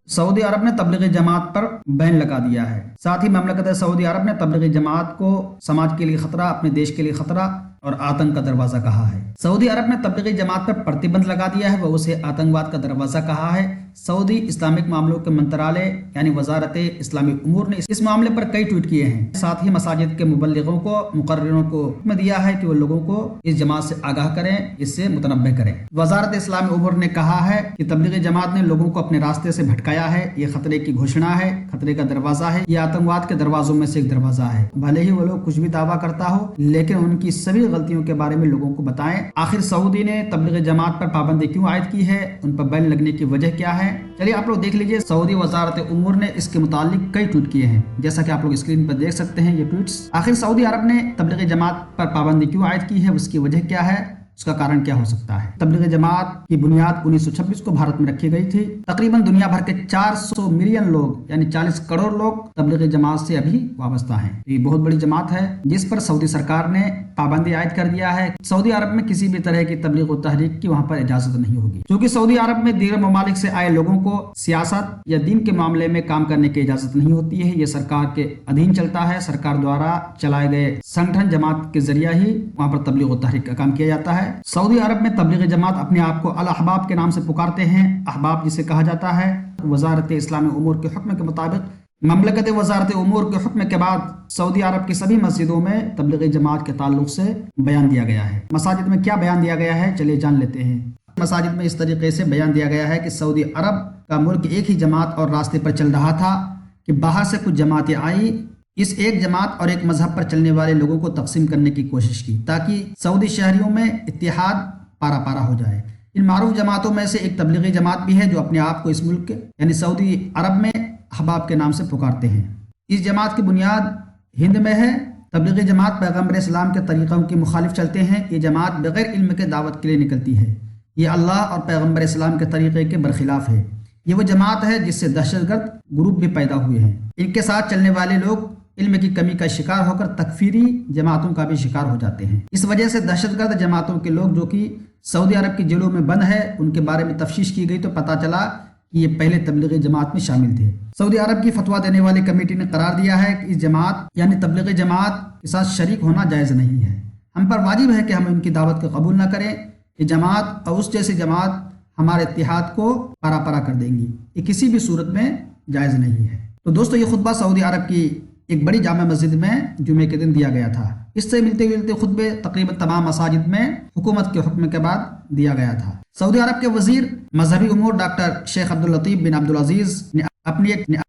Saudi अरब ने तबलीगी जमात पर ban लगा दिया है। साथ ही ममलकत सऊदी अरब ने तबलीगी जमात को समाज के लिए खतरा, अपने देश के लिए खतरा और आतंक का दरवाजा कहा है। सऊदी अरब ने तबलीगी जमात पर प्रतिबंध लगा दिया है, वह उसे आतंकवाद का दरवाजा कहा है। सऊदी इस्लामिक मामलों के मंत्रालय यानी वजारत इस्लामी उमूर ने इस मामले पर कई ट्वीट किए हैं। साथ ही मसाजिद के मुबल्लिगों को, मुकर्रिरों को हुक्म दिया है कि वो लोगों को इस जमात से आगाह करें, इससे मुतनब्बे करें। वजारत इस्लामी उमूर ने कहा है कि तबलीगी जमात ने लोगों को अपने रास्ते से भटकाया है, ये खतरे की घोषणा है, खतरे का दरवाजा है, ये आतंकवाद के दरवाजों में से एक दरवाजा है। भले ही वो लोग कुछ भी दावा करता हो, लेकिन उनकी सभी गलतियों के बारे में लोगों को बताएं। आखिर सऊदी ने तबलीगी जमात पर पाबंदी क्यों आयद की है, उन पर बैन लगने की वजह क्या है, चलिए आप लोग देख लीजिए। सऊदी वजारत उमूर ने इसके मुतालिक कई ट्वीट किए हैं, जैसा कि आप लोग स्क्रीन पर देख सकते हैं ये ट्वीट्स। आखिर सऊदी अरब ने तबलीगी जमात पर पाबंदी क्यों आयद की है, उसकी वजह क्या है, उसका कारण क्या हो सकता है। तबलीगी जमात की बुनियाद 1926 को भारत में रखी गई थी। तकरीबन दुनिया भर के 400 मिलियन लोग यानी 40 करोड़ लोग तबलीगी जमात से अभी वाबस्ता हैं। ये बहुत बड़ी जमात है जिस पर सऊदी सरकार ने पाबंदी आयद कर दिया है। सऊदी अरब में किसी भी तरह की तबलीग और तहरीक की वहाँ पर इजाजत नहीं होगी, क्योंकि सऊदी अरब में दीगर ममालिक से आए लोगों को सियासत या दीन के मामले में काम करने की इजाजत नहीं होती है। ये सरकार के अधीन चलता है। सरकार द्वारा चलाए गए संगठन जमात के जरिया ही वहाँ पर तबलीग और तहरीक का काम किया जाता है। सऊदी अरब में तबलीगी जमात अपने आप को अल अहबाब के नाम से पुकारते हैं। अहबाब जिसे कहा जाता है, वजारत इस्लामी उमूर के हुक्म के मुताबिक ममलकत वजारत उमूर के हुक्म के बाद सऊदी अरब की सभी मस्जिदों में तबलीगी जमात के ताल्लुक से बयान दिया गया है। मसाजिद में क्या बयान दिया गया है, चलिए जान लेते हैं। मसाजिद में इस तरीके से बयान दिया गया है कि सऊदी अरब का मुल्क एक ही जमात और रास्ते पर चल रहा था कि बाहर से कुछ जमातें आई, इस एक जमात और एक मजहब पर चलने वाले लोगों को तकसीम करने की कोशिश की, ताकि सऊदी शहरियों में इत्तेहाद पारा पारा हो जाए। इन मारूफ जमातों में से एक तबलीगी जमात भी है जो अपने आप को इस मुल्क यानी सऊदी अरब में अहबाब के नाम से पुकारते हैं। इस जमात की बुनियाद हिंद में है। तबलीगी जमात पैगम्बर इस्लाम के तरीक़ों की मुखालिफ चलते हैं। ये जमात बगैर इल्म के दावत के लिए निकलती है। ये अल्लाह और पैगम्बर इस्लाम के तरीक़े के बरखिलाफ है। ये वो जमात है जिससे दहशतगर्द ग्रुप भी पैदा हुए हैं। इनके साथ चलने वाले लोग इल्म की कमी का शिकार होकर तकफीरी जमातों का भी शिकार हो जाते हैं। इस वजह से दहशतगर्द जमातों के लोग जो कि सऊदी अरब की जेलों में बंद है, उनके बारे में तफ्तीश की गई तो पता चला कि ये पहले तबलीगी जमात में शामिल थे। सऊदी अरब की फतवा देने वाली कमेटी ने करार दिया है कि इस जमात यानी तबलीगी जमात के साथ शरीक होना जायज़ नहीं है। हम पर वाजिब है कि हम इनकी दावत को कबूल न करें। ये जमात और उस जैसी जमात हमारे इत्तेहाद को पारा पारा कर देंगी। ये किसी भी सूरत में जायज़ नहीं है। तो दोस्तों, ये खुतबा सऊदी अरब की एक बड़ी जामा मस्जिद में जुमे के दिन दिया गया था। इससे मिलते मिलते खुतबे तकरीबन तमाम मसाजिद में हुकूमत के हुक्म के बाद दिया गया था। सऊदी अरब के वजीर मजहबी उमूर डॉक्टर शेख अब्दुल लतीफ बिन अब्दुल अजीज ने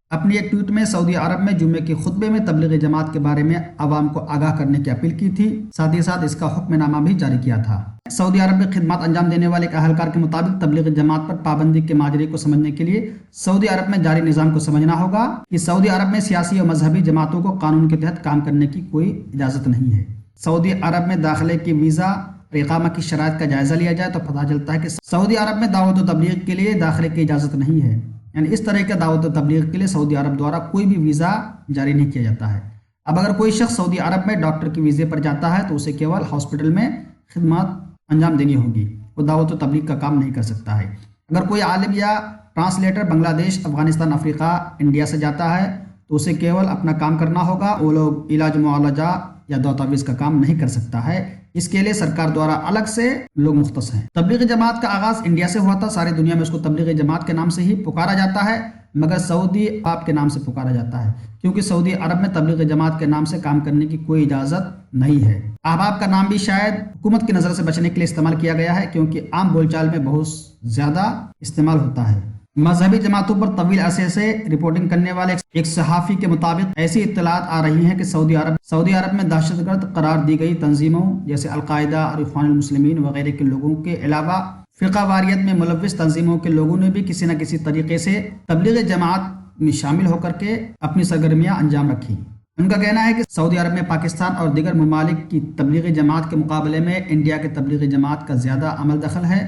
अपनी एक ट्वीट में सऊदी अरब में जुमे के खुतबे में तबलीगी जमात के बारे में आवाम को आगाह करने की अपील की थी। साथ ही साथ इसका हुक्मनामा भी जारी किया था। सऊदी अरब में खिदमत अंजाम देने वाले एक अहलकार के मुताबिक तबलीगी जमात पर पाबंदी के माजरे को समझने के लिए सऊदी अरब में जारी निज़ाम को समझना होगा कि सऊदी अरब में सियासी और मजहबी जमातों को कानून के तहत काम करने की कोई इजाज़त नहीं है। सऊदी अरब में दाखिले की वीज़ा और इकामा की शराइत का जायज़ा लिया जाए तो पता चलता है कि सऊदी अरब में दावत व तबलीग के लिए दाखिले की इजाज़त नहीं है। यानी इस तरह के दावत व तबलीग के लिए सऊदी अरब द्वारा कोई भी वीज़ा जारी नहीं किया जाता है। अब अगर कोई शख्स सऊदी अरब में डॉक्टर के वीज़े पर जाता है तो उसे केवल हॉस्पिटल में खिदमत अंजाम देनी होगी, वो दावत व तबलीग का काम नहीं कर सकता है। अगर कोई आलिम या translator Bangladesh, Afghanistan, Africa, India से जाता है तो उसे केवल अपना काम करना होगा। वो लोग इलाज मुआलजा या दवावीज़ का काम नहीं कर सकता है। इसके लिए सरकार द्वारा अलग से लोग मुख्तस हैं। तबलीगी जमात का आगाज इंडिया से हुआ था। सारी दुनिया में उसको तबलीगी जमात के नाम से ही पुकारा जाता है, मगर सऊदी अरब के नाम से पुकारा जाता है, क्योंकि सऊदी अरब में तबलीगी जमात के नाम से काम करने की कोई इजाज़त नहीं है। अहबाब का नाम भी शायद हुकूमत की नज़र से बचने के लिए इस्तेमाल किया गया है, क्योंकि आम बोलचाल में बहुत ज़्यादा इस्तेमाल होता है। मजहबी जमातों पर तवील अरसे से रिपोर्टिंग करने वाले एक सहाफ़ी के मुताबिक ऐसी इत्तलात आ रही हैं कि सऊदी अरब में दहशतगर्द करार दी गई तंजीमों जैसे अलकायदा और इख्वानुल मुस्लिमीन वगैरह के लोगों के अलावा फ़िक़ा वारियत में मुलव्विस तंजीमों के लोगों ने भी किसी न किसी तरीके से तबलीगी जमात में शामिल होकर के अपनी सरगर्मियाँ अंजाम रखी। उनका कहना है कि सऊदी अरब में पाकिस्तान और दीगर ममालिक की तबलीगी जमात के मुकाबले में इंडिया के तबलीगी जमात का ज़्यादा अमल दखल है,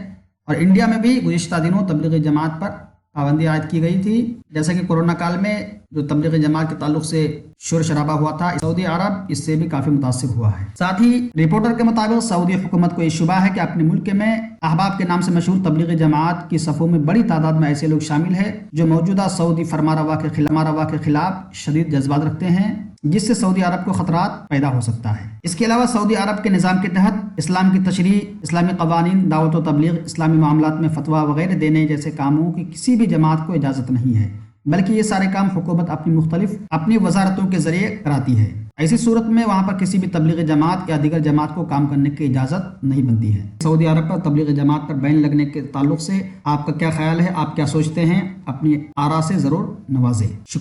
और इंडिया में भी गुज़िश्ता दिनों तबलीगी जमात पर पाबंदी आयद की गई थी। जैसा कि कोरोना काल में जो तबलीगी जमात के ताल्लुक से शोर शराबा हुआ था, सऊदी अरब इससे भी काफी मुतासिर हुआ है। साथ ही रिपोर्टर के मुताबिक सऊदी हुकूमत को ये शुबा है कि अपने मुल्क में अहबाब के नाम से मशहूर तबलीगी जमात की सफ़ों में बड़ी तादाद में ऐसे लोग शामिल हैं जो मौजूदा सऊदी फरमारवा के खिलाफ शदीद जज्बात रखते हैं, जिससे सऊदी अरब को खतरात पैदा हो सकता है। इसके अलावा सऊदी अरब के निज़ाम के तहत इस्लाम की तशरीह, इस्लामी कवानीन, दावत व तबलीग, इस्लामी मामलात में फतवा वगैरह देने जैसे कामों की किसी भी जमात को इजाज़त नहीं है, बल्कि ये सारे काम हुकूमत अपनी वजारतों के जरिए कराती है। ऐसी सूरत में वहाँ पर किसी भी तबलीगी जमात या दीगर जमात को काम करने की इजाज़त नहीं बनती है। सऊदी अरब पर तबलीगी जमात पर बैन लगने के ताल्लुक से आपका क्या ख्याल है, आप क्या सोचते हैं? अपनी आरा से ज़रूर नवाजें।